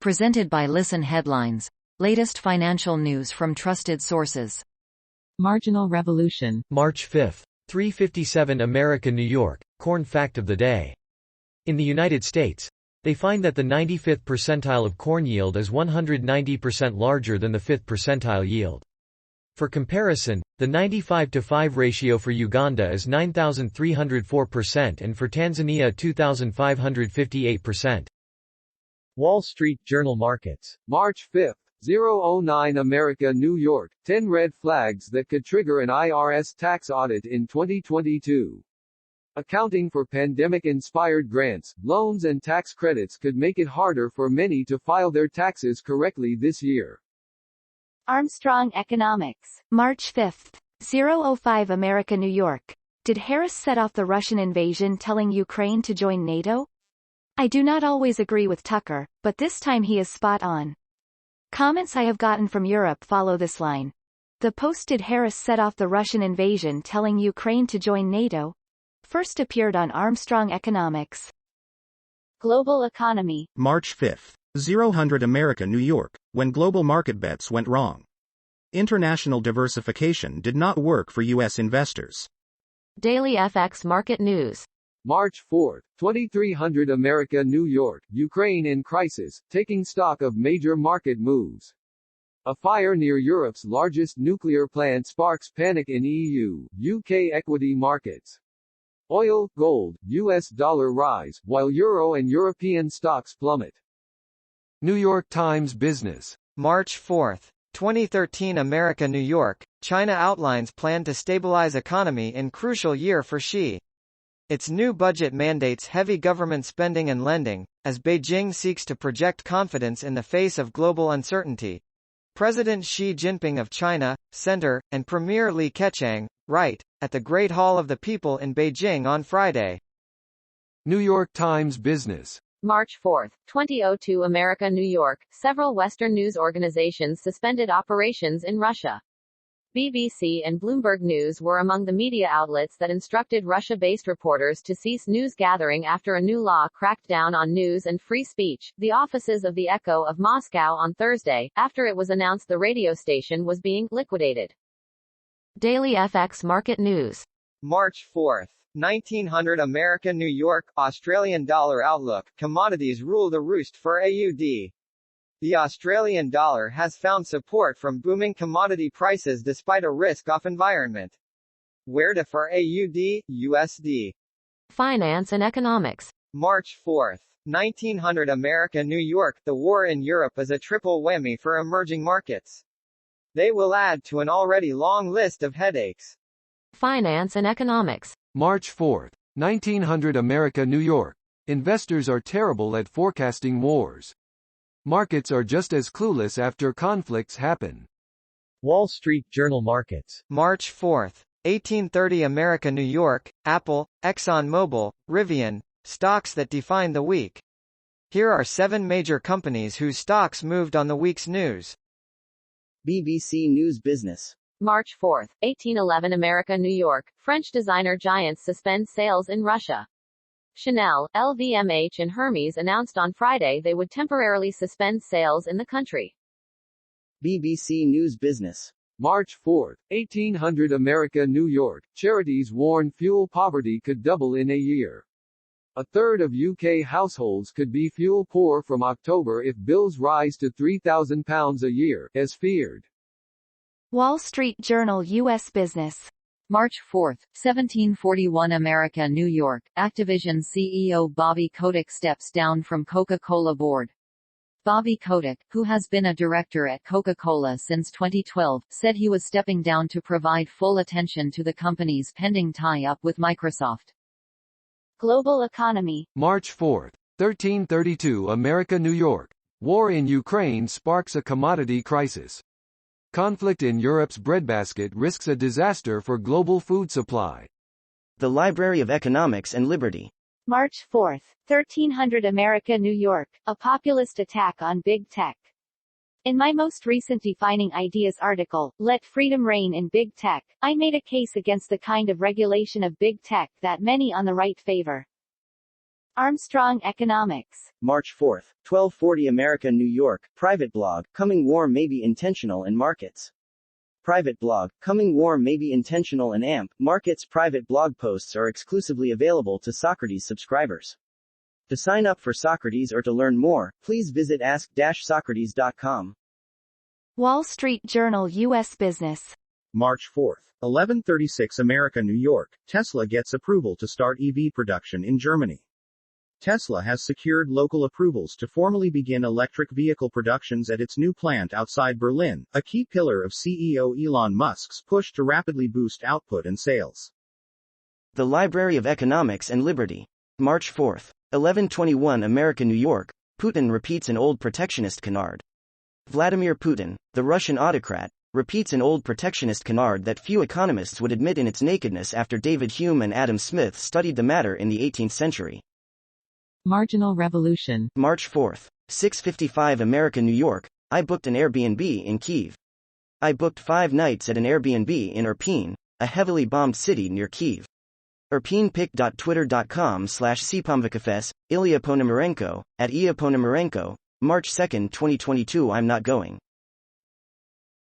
Presented by Listen Headlines. Latest financial news from trusted sources. Marginal Revolution. March 5. 357 America, New York. Corn fact of the day. In the United States, they find that the 95th percentile of corn yield is 190% larger than the 5th percentile yield. For comparison, the 95-to-5 ratio for Uganda is 9,304% and for Tanzania 2,558%. Wall Street Journal Markets. March 5, 009 America, New York. 10 red flags that could trigger an IRS tax audit in 2022. Accounting for pandemic-inspired grants, loans and tax credits could make it harder for many to file their taxes correctly this year. Armstrong Economics. March 5, 005 America, New York. Did Harris set off the Russian invasion telling Ukraine to join NATO? I do not always agree with Tucker, but this time he is spot on. Comments I have gotten from Europe follow this line. The post "Did Harris set off the Russian invasion telling Ukraine to join NATO?" first appeared on Armstrong Economics. Global Economy. March 5, 000 America, New York. When global market bets went wrong. International diversification did not work for U.S. investors. Daily FX Market News. March 4, 2300 America, New York. Ukraine in crisis, taking stock of major market moves. A fire near Europe's largest nuclear plant sparks panic in EU, UK equity markets. Oil, gold, US dollar rise, while euro and European stocks plummet. New York Times Business. March 4, 2013 America, New York. China outlines plan to stabilize economy in crucial year for Xi. Its new budget mandates heavy government spending and lending, as Beijing seeks to project confidence in the face of global uncertainty. President Xi Jinping of China, Center, and Premier Li Keqiang, right, at the Great Hall of the People in Beijing on Friday. New York Times Business. March 4, 2002 America, New York. Several Western news organizations suspended operations in Russia. BBC and Bloomberg News were among the media outlets that instructed Russia-based reporters to cease news gathering after a new law cracked down on news and free speech. The offices of the Echo of Moscow on Thursday, after it was announced the radio station was being liquidated. Daily FX Market News. March 4, 1900 America, New York. Australian dollar outlook. Commodities rule the roost for AUD. The Australian dollar has found support from booming commodity prices despite a risk-off environment. Where to for AUD, USD. Finance and Economics. March 4, 1900 America, New York. The war in Europe is a triple whammy for emerging markets. They will add to an already long list of headaches. Finance and Economics. March 4, 1900 America, New York. Investors are terrible at forecasting wars. Markets are just as clueless after conflicts happen. Wall Street Journal Markets. March 4, 1830 America, New York. Apple, ExxonMobil, Rivian, stocks that define the week. Here are 7 major companies whose stocks moved on the week's news. BBC News Business. March 4, 1811 America, New York. French designer giants suspend sales in Russia. Chanel, LVMH and Hermes announced on Friday they would temporarily suspend sales in the country. BBC News Business. March 4, 1800 America, New York. Charities warn fuel poverty could double in a year. A third of UK households could be fuel poor from October if bills rise to £3,000 a year, as feared. Wall Street Journal U.S. Business. March 4, 1741 America, New York. Activision CEO Bobby Kotick steps down from Coca-Cola board. Bobby Kotick, who has been a director at Coca-Cola since 2012, said he was stepping down to provide full attention to the company's pending tie-up with Microsoft. Global Economy. March 4, 1332 America, New York. War in Ukraine sparks a commodity crisis. Conflict in Europe's breadbasket risks a disaster for global food supply. The Library of Economics and Liberty. March 4, 1300 America, New York. A populist attack on big tech. In my most recent Defining Ideas article, Let Freedom Reign in Big Tech, I made a case against the kind of regulation of big tech that many on the right favor. Armstrong Economics. March 4, 1240 America, New York. Private blog, coming war may be intentional in markets. Private blog, coming war may be intentional in AMP markets. Private blog posts are exclusively available to Socrates subscribers. To sign up for Socrates or to learn more, please visit ask-socrates.com. Wall Street Journal U.S. Business. March 4, 1136 America, New York. Tesla gets approval to start EV production in Germany. Tesla has secured local approvals to formally begin electric vehicle productions at its new plant outside Berlin, a key pillar of CEO Elon Musk's push to rapidly boost output and sales. The Library of Economics and Liberty. March 4, 1121 America, New York. Putin repeats an old protectionist canard. Vladimir Putin, the Russian autocrat, repeats an old protectionist canard that few economists would admit in its nakedness after David Hume and Adam Smith studied the matter in the 18th century. Marginal revolution. March 4, 6:55 America, New York. I booked an Airbnb in Kyiv. I booked 5 nights at an Airbnb in Irpin, a heavily bombed city near Kyiv. Irpinpic.twitter.com/cpomvikafes, Ilya Ponomarenko, at Ilya Ponomarenko, March 2, 2022. I'm not going.